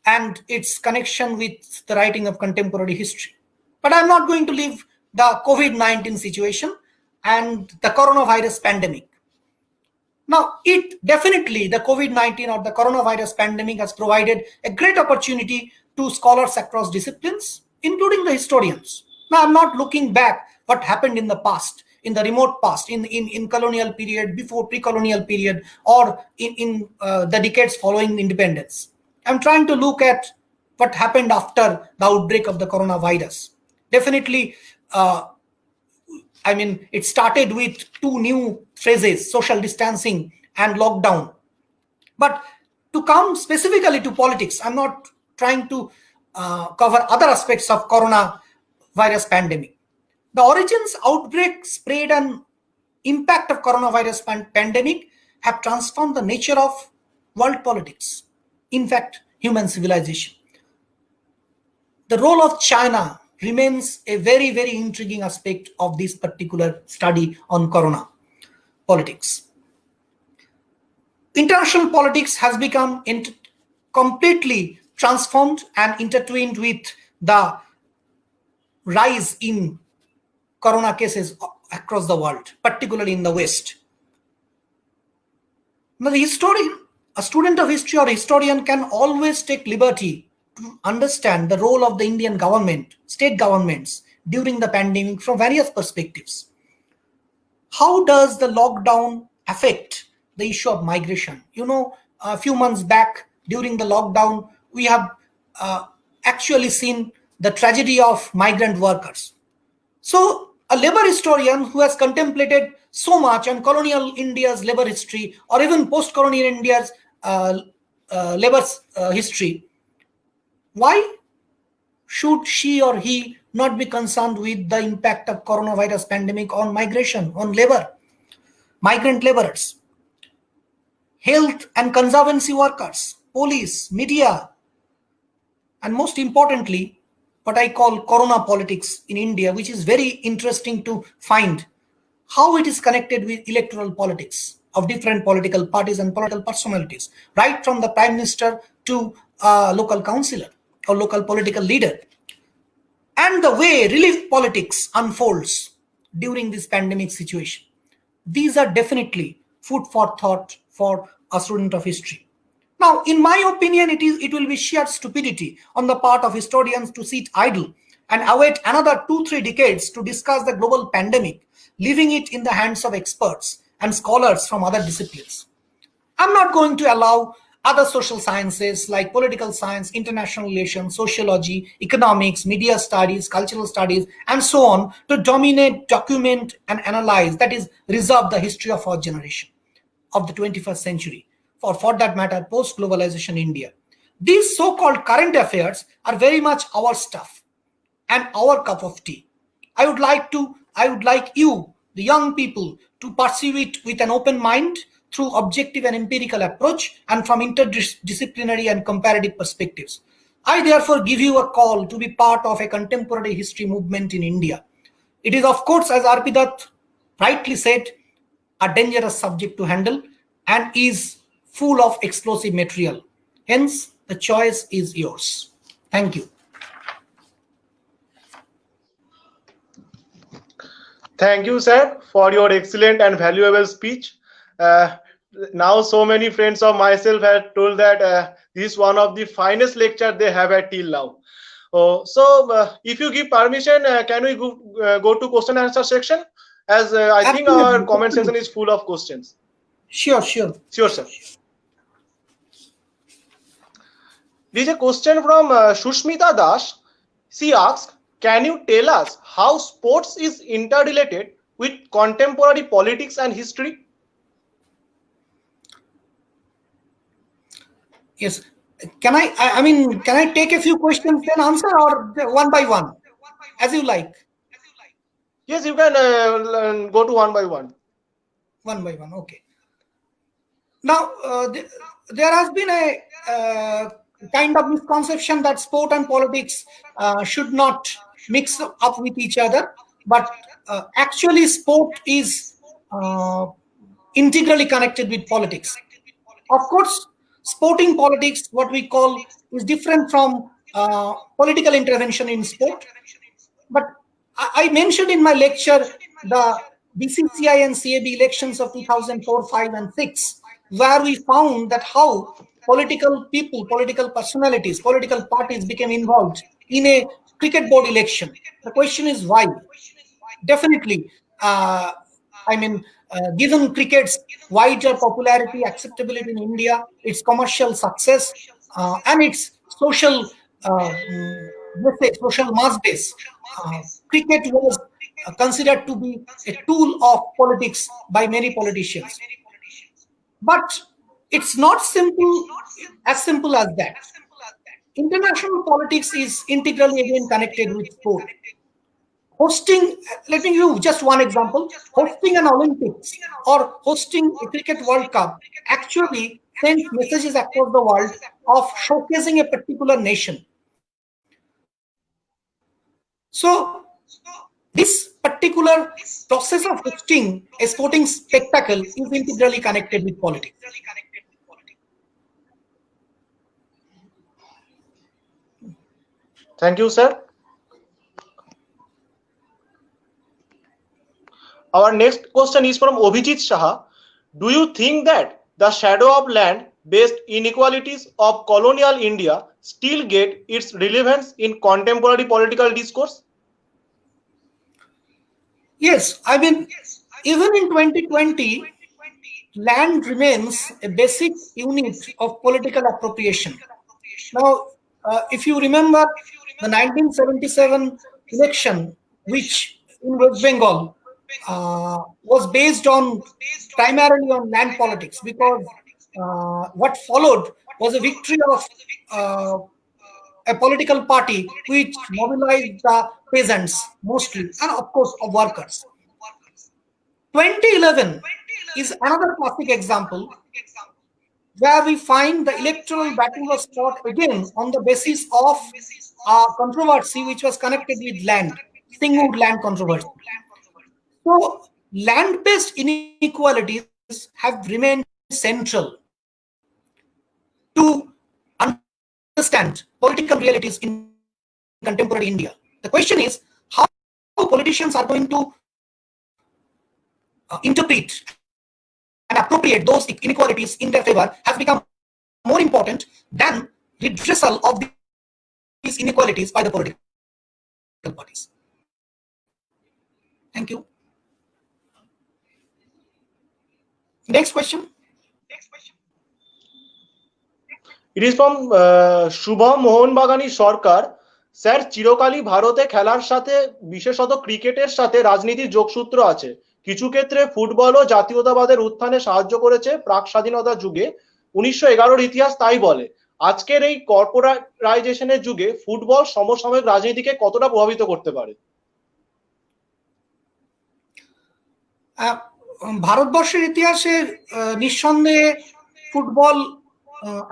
Speaker 2: and its connection with the writing of contemporary history. But I'm not going to leave the COVID-19 situation and the coronavirus pandemic. Now, the COVID-19 or the coronavirus pandemic has provided a great opportunity to scholars across disciplines, including the historians. Now, I'm not looking back what happened in the past, in the remote past, in colonial period, before pre-colonial period, or in the decades following independence. I'm trying to look at what happened after the outbreak of the coronavirus. Definitely, it started with two new phrases, social distancing and lockdown. But to come specifically to politics, I'm not trying to cover other aspects of coronavirus pandemic. The origins, outbreak, spread, and impact of coronavirus pandemic have transformed the nature of world politics. In fact, human civilization. The role of China remains a very, very intriguing aspect of this particular study on corona politics. International politics has become completely transformed and intertwined with the rise in corona cases across the world, particularly in the West. Now, a student of history or historian can always take liberty to understand the role of the Indian government, state governments during the pandemic from various perspectives. How does the lockdown affect the issue of migration? A few months back during the lockdown, we have actually seen the tragedy of migrant workers. So a labor historian who has contemplated so much on colonial India's labor history or even post-colonial India's labor history, why should she or he not be concerned with the impact of coronavirus pandemic on migration, on labor, migrant laborers, health and conservancy workers, police, media, and most importantly, what I call corona politics in India, which is very interesting to find how it is connected with electoral politics of different political parties and political personalities, right from the Prime Minister to local councillor or local political leader, and the way relief politics unfolds during this pandemic situation. These are definitely food for thought for a student of history. Now, in my opinion, it will be sheer stupidity on the part of historians to sit idle and await another 2-3 decades to discuss the global pandemic, leaving it in the hands of experts and scholars from other disciplines. I'm not going to allow other social sciences like political science, international relations, sociology, economics, media studies, cultural studies, and so on to dominate, document, and analyze, that is, reserve the history of our generation, of the 21st century, for that matter, post-globalization India. These so-called current affairs are very much our stuff and our cup of tea. I would like you, the young people, to pursue it with an open mind through objective and empirical approach and from interdisciplinary and comparative perspectives. I therefore give you a call to be part of a contemporary history movement in India. It is, of course, as R.P. Dutt rightly said, a dangerous subject to handle and is full of explosive material. Hence, the choice is yours. Thank you.
Speaker 1: Thank you, sir, for your excellent and valuable speech. Uh, Now, so many friends of myself have told that this is one of the finest lectures they have had till now. If you give permission, can we go to question and answer section? As I think our
Speaker 2: Absolutely.
Speaker 1: comment section is full of questions.
Speaker 2: Sure.
Speaker 1: Sure, sir. There is a question from Shushmita Das. She asks, can you tell us how sports is interrelated with contemporary politics and history?
Speaker 2: Yes. Can I take a few questions then answer, or one by one, as you like?
Speaker 1: Yes, you can go to one by one.
Speaker 2: One by one, okay. Now, there has been a kind of misconception that sport and politics should not mix up with each other, but actually sport is integrally connected with politics. Of course, sporting politics, what we call, is different from political intervention in sport. But I mentioned in my lecture the BCCI and CAB elections of 2004, 5, and 6, where we found that how political people, political personalities, political parties became involved in a cricket board election. The question is why? Definitely, given cricket's wider popularity, acceptability in India, its commercial success, and its social, let's say, social mass base, cricket was considered to be a tool of politics by many politicians. But it's not simple as that. International politics is integrally again connected with sport. Hosting, let me give you just one example. Hosting an Olympics or hosting a cricket World Cup actually sends messages across the world of showcasing a particular nation. So this particular process of hosting a sporting spectacle is integrally connected with politics.
Speaker 1: Thank you, sir. Our next question is from Obhijit Shaha. Do you think that the shadow of land-based inequalities of colonial India still get its relevance in contemporary political discourse?
Speaker 2: Yes, even in 2020, land remains a basic unit of political appropriation. Now, if you remember the 1977 election, which in West Bengal was based primarily on land politics, because what followed was a victory of a political party which mobilized the peasants mostly, and of course of workers. 2011 is another classic example where we find the electoral battle was fought again on the basis of controversy which was connected with land, Singwood land controversy. So land-based inequalities have remained central to understand political realities in contemporary India. The question is how politicians are going to interpret and appropriate those inequalities in their favor has become more important than redressal of these inequalities by the political parties. Thank you. Next question.
Speaker 1: It is from Shubham Mohanbagani Sarkar. Sir, চিরকালই ভারতে খেলার সাথে, বিশেষত ক্রিকেটের সাথে রাজনীতির যোগসূত্র আছে। কিছু ক্ষেত্রে ফুটবলও জাতীয়তাবাদের উত্থানে সাহায্য করেছে প্রাক স্বাধীনতা যুগে। 1911-র ইতিহাস তাই বলে। আজকের এই কর্পোরাটাইজেশনের যুগে ফুটবল সমসাময়িক রাজনীতিকে কতটা প্রভাবিত করতে পারে?
Speaker 2: ভারতবর্ষের ইতিহাসে নিঃসন্দেহে ফুটবল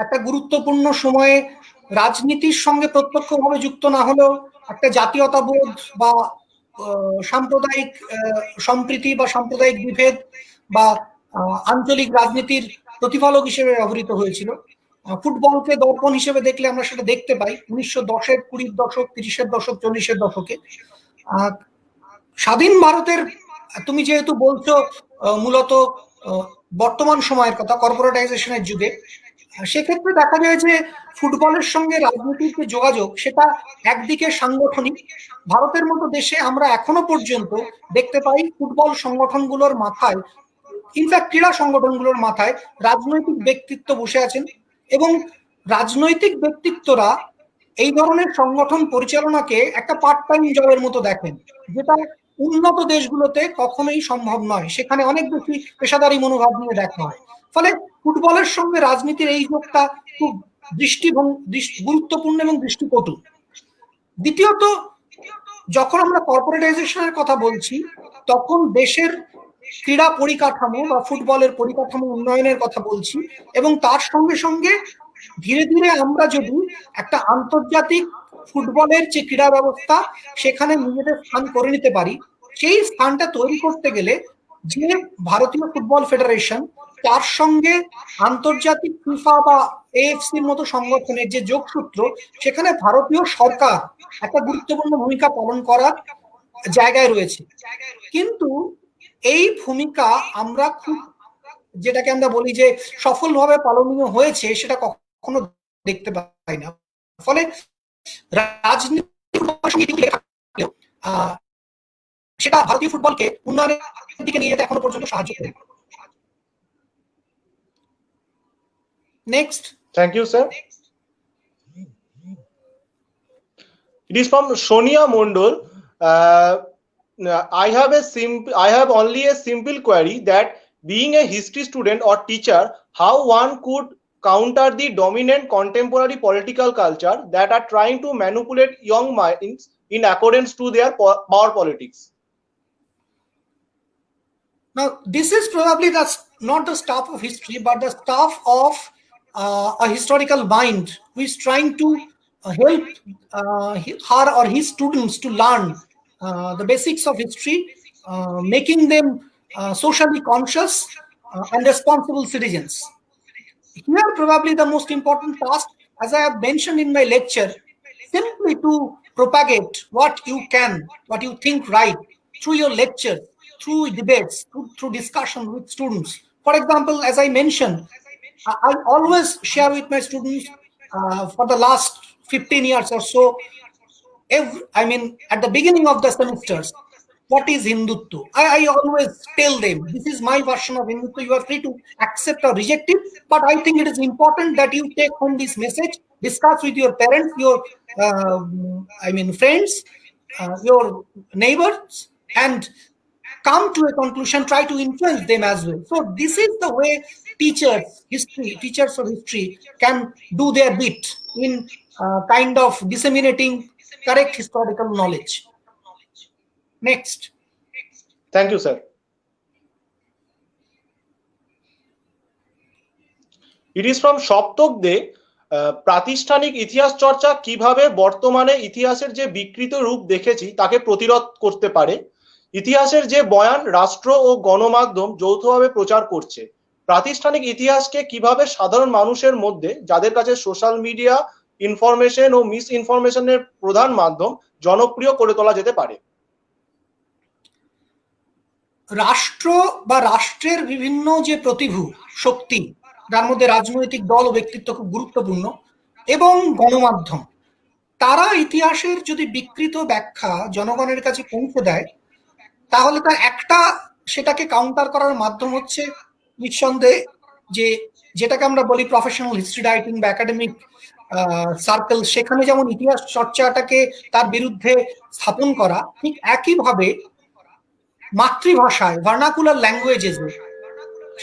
Speaker 2: একটা গুরুত্বপূর্ণ সময়ে রাজনীতির সঙ্গে প্রত্যক্ষভাবে যুক্ত না হলেও একটা জাতীয়তাবোধ বা সাম্প্রদায়িক সম্প্রীতি বা সাম্প্রদায়িক বিভেদ বা আঞ্চলিক রাজনীতির প্রতিফলক হিসেবে ব্যবহৃত হয়েছিল। ফুটবলকে দর্পণ হিসেবে দেখলে আমরা সেটা দেখতে পাই 1910-এর 20-র দশক, 30-এর দশক, 40-এর দশকে। স্বাধীন ভারতের, তুমি যেহেতু বলছো মূলত বর্তমান সময়ের কথা, কর্পোরেটাইজেশনের যুগে, সেক্ষেত্রে দেখা যায় যে ফুটবলের সঙ্গে রাজনীতির যে যোগাযোগ সেটা একদিকে সাংগঠনিক। ভারতের মতো দেশে আমরা এখনো পর্যন্ত দেখতে পাই ফুটবল সংগঠনগুলোর মাথায়, ইনফ্যাক্ট ক্রীড়া সংগঠনগুলোর মাথায় রাজনৈতিক ব্যক্তিত্ব বসে আছেন, এবং রাজনৈতিক ব্যক্তিত্বরা এই ধরনের সংগঠন পরিচালনাকে একটা পার্ট টাইম জবের মতো দেখেন, যেটা উন্নত দেশগুলোতে কখনোই সম্ভব নয়। সেখানে অনেক বেশি পেশাদারি মনোভাব নিয়ে দেখা হয়। ফলে ফুটবলের সঙ্গে রাজনীতির এই যোগটা খুব গুরুত্বপূর্ণ এবং দৃষ্টিকটু। দ্বিতীয়ত, যখন আমরা কর্পোরেটাইজেশনের কথা বলছি তখন দেশের ক্রীড়া পরিকাঠামো বা ফুটবলের পরিকাঠামো উন্নয়নের কথা বলছি, এবং তার সঙ্গে সঙ্গে ধীরে ধীরে আমরা যদি একটা আন্তর্জাতিক ফুটবলের যে ক্রীড়া ব্যবস্থা সেখানে নিজেদের স্থান করে নিতে পারি, সেই স্থানটা তৈরি করতে গেলে যে ভারতীয় ফুটবল ফেডারেশন তার সঙ্গে আন্তর্জাতিক ফিফা বা এএফসির মতো সংগঠনের যে যোগসূত্র, সেখানে ভারতীয় সরকার একটা গুরুত্বপূর্ণ ভূমিকা পালন করার জায়গায় রয়েছে। কিন্তু এই ভূমিকা আমরা খুব, যেটাকে আমরা বলি যে সফলভাবে পালনীয় হয়েছে, সেটা কখনো দেখতে পাই না। ফলে রাজনীতি সেটা ভারতীয় ফুটবলকে উন্নয়নের দিকে নিয়ে যেতে এখনো পর্যন্ত সাহায্য করে। Next.
Speaker 1: Thank you sir. It is from Sonia Mondol. I have only a simple query that being a history student or teacher, how one could counter the dominant contemporary political culture that are trying to manipulate young minds in accordance to their power politics.
Speaker 2: Now, this is probably not the stuff of history, but the stuff of a historical mind who is trying to help her or his students to learn the basics of history, making them socially conscious and responsible citizens. Here, probably the most important task, as I have mentioned in my lecture, simply to propagate what you can, what you think right, through your lecture, through debates, through discussion with students. For example, as I mentioned, I always share with my students for the last 15 years or so, at the beginning of the semesters, what is Hindutva? I always tell them, this is my version of Hindutva. You are free to accept or reject it, but I think it is important that you take home this message, discuss with your parents, your friends, your neighbors, and come to a conclusion, try to influence them as well. So this is the way teachers of history can do their bit in kind of disseminating correct historical knowledge. Next.
Speaker 1: Thank you, sir. It is from Shoptok De. প্রাতিষ্ঠানিক ইতিহাস চর্চা কিভাবে বর্তমানে ইতিহাসের যে বিকৃত রূপ দেখেছি তাকে প্রতিরোধ করতে পারে? ইতিহাসের যে বয়ান রাষ্ট্র ও গণমাধ্যম যৌথভাবে প্রচার করছে, প্রাতিষ্ঠানিক ইতিহাসকে কিভাবে সাধারণ মানুষের মধ্যে, যাদের কাছে সোশ্যাল মিডিয়া, ইনফরমেশন ও মিস ইনফরমেশনের প্রধান মাধ্যম, জনপ্রিয় করে তোলা যেতে পারে?
Speaker 2: রাষ্ট্র বা রাষ্ট্রের বিভিন্ন যে প্রতিভূ শক্তি, যার মধ্যে রাজনৈতিক দল ও ব্যক্তিত্ব খুব গুরুত্বপূর্ণ, এবং গণমাধ্যম, তারা ইতিহাসের যদি বিকৃত ব্যাখ্যা জনগণের কাছে পৌঁছে দেয়, তাহলে তার সেটাকে কাউন্টার করার মাধ্যম হচ্ছে নিঃসন্দেহে যে যেটাকে আমরা বলি প্রফেশনাল হিস্ট্রি রাইটিং বা একাডেমিক সার্কেল, সেখানে যেমন ইতিহাস চর্চাটাকে তার বিরুদ্ধে স্থাপন করা, ঠিক একইভাবে মাতৃভাষায় ভার্নাকুলার ল্যাঙ্গুয়েজেসে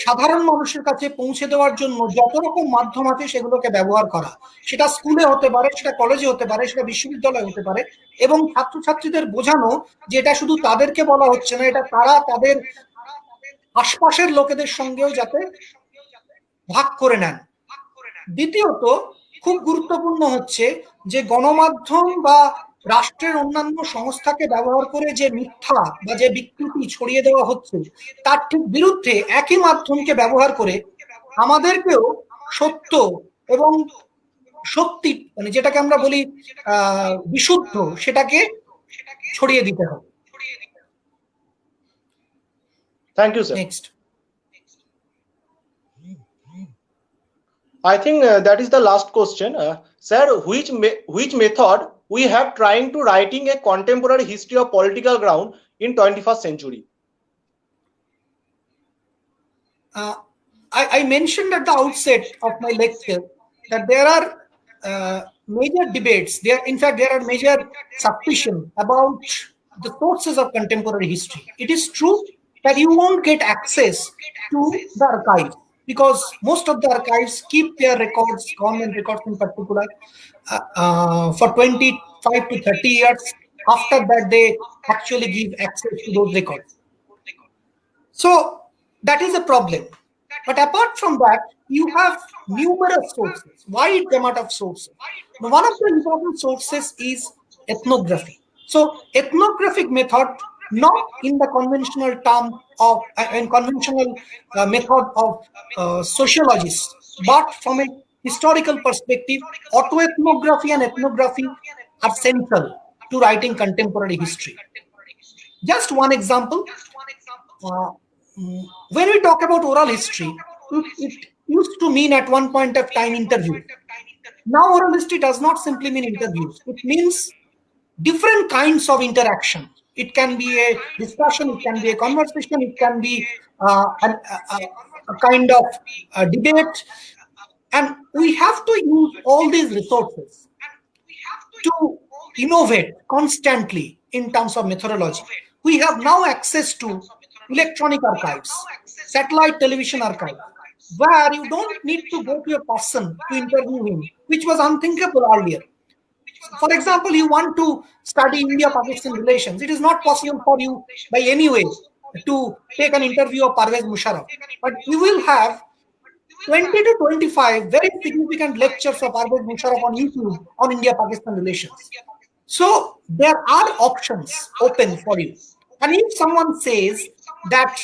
Speaker 2: সাধারণ মানুষের কাছে পৌঁছে দেওয়ার জন্য যত রকম মাধ্যম আছে সেগুলোকে ব্যবহার করা, সেটা স্কুলে হতে পারে, সেটা কলেজে হতে পারে, সেটা বিশ্ববিদ্যালয়ে হতে পারে, এবং ছাত্রছাত্রীদের বোঝানো যে এটা শুধু তাদেরকে বলা হচ্ছে না, এটা তারা তাদের আশপাশের লোকেদের সঙ্গেও যাতে ভাগ করে নেন। দ্বিতীয়ত খুব গুরুত্বপূর্ণ হচ্ছে যে গণমাধ্যম বা রাষ্ট্রের অন্যান্য সংস্থাকে ব্যবহার করে যে মিথ্যা বা যে বিকৃতি ছড়িয়ে দেওয়া হচ্ছে তার ঠিক বিরুদ্ধে একই মাধ্যমকে ব্যবহার করে আমাদেরকেও সত্য এবং সত্যি, মানে যেটাকে আমরা বলি বিশুদ্ধ, সেটাকে ছড়িয়ে দিতে হবে।
Speaker 1: Thank you sir.
Speaker 2: Next,
Speaker 1: I think that is the last question. Sir, which method we have trying to writing a contemporary history of political ground in 21st century?
Speaker 2: I mentioned at the outset of my lecture that there are major debates. In fact, there are major suspicion about the sources of contemporary history. It is true that you won't get access to the archives, because most of the archives keep their records, government records in particular, for 25 to 30 years. After that, they actually give access to those records. So that is a problem. But apart from that, you have numerous sources, wide gamut of sources. Now, one of the important sources is ethnography. So ethnographic method, not in the conventional term of conventional method of sociologists, but from a historical perspective, autoethnography and ethnography are central to writing contemporary history. Just one example. When we talk about oral history, it used to mean at one point of time interview. Now oral history does not simply mean interviews. It means different kinds of interaction. It can be a discussion, it can be a conversation, it can be a kind of debate. And we have to use all these resources to innovate constantly in terms of methodology. We have now access to electronic archives, satellite television archives, where you don't need to go to a person to interview him, which was unthinkable earlier. For example, you want to study India-Pakistan relations. It is not possible for you by any way to take an interview of Parvez Musharraf, but you will have 20 to 25 very significant lectures of Parvez Musharraf on YouTube on India-Pakistan relations. So there are options open for you. And if someone says that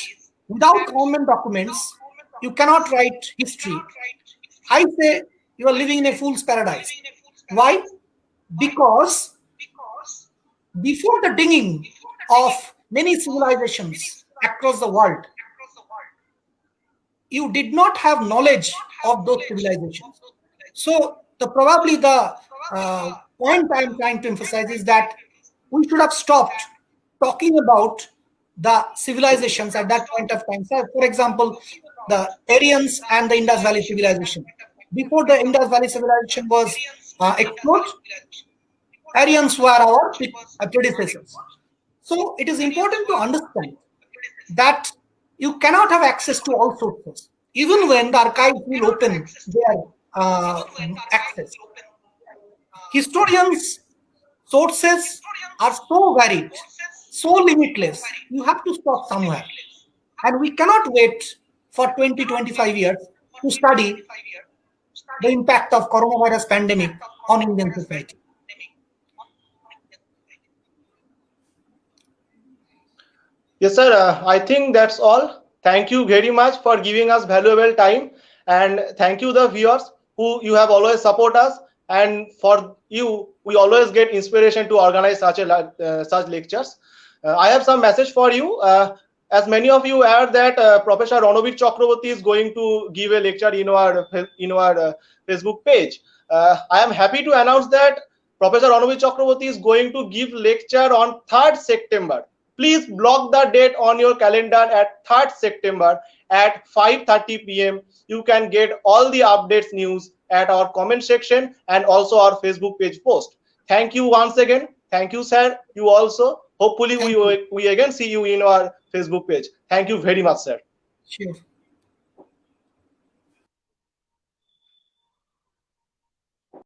Speaker 2: without government documents you cannot write history, I say you are living in a fool's paradise. Why? Because before the dinging of many civilizations across the world, you did not have knowledge of those civilizations. So probably the point I am trying to emphasize is that we should have stopped talking about the civilizations at that point of time. So, for example, the Aryans and the Indus Valley civilization. Before the Indus Valley civilization was explored, Aryans were our predecessors. So it is important to understand that you cannot have access to all sources, even when the archives will open their access. Historians' sources are so varied, so limitless. You have to stop somewhere. And we cannot wait for 20-25 years to study the impact of coronavirus pandemic on Indian society.
Speaker 1: Yes, sir. I think that's all. Thank you very much for giving us valuable time, and thank you the viewers who you have always support us, and for you we always get inspiration to organize such lectures. I have some message for you. As many of you are that Professor Ranobir Chakraborty is going to give a lecture in our Facebook page. I am happy to announce that Professor Ranobir Chakraborty is going to give lecture on 3rd September Please block the date on your calendar at 3rd September at 5:30 p.m. You can get all the updates news at our comment section and also our Facebook page post. Thank you once again. Thank you, sir. You also. Hopefully, we again see you in our Facebook page. Thank you very much, sir.
Speaker 2: Sure.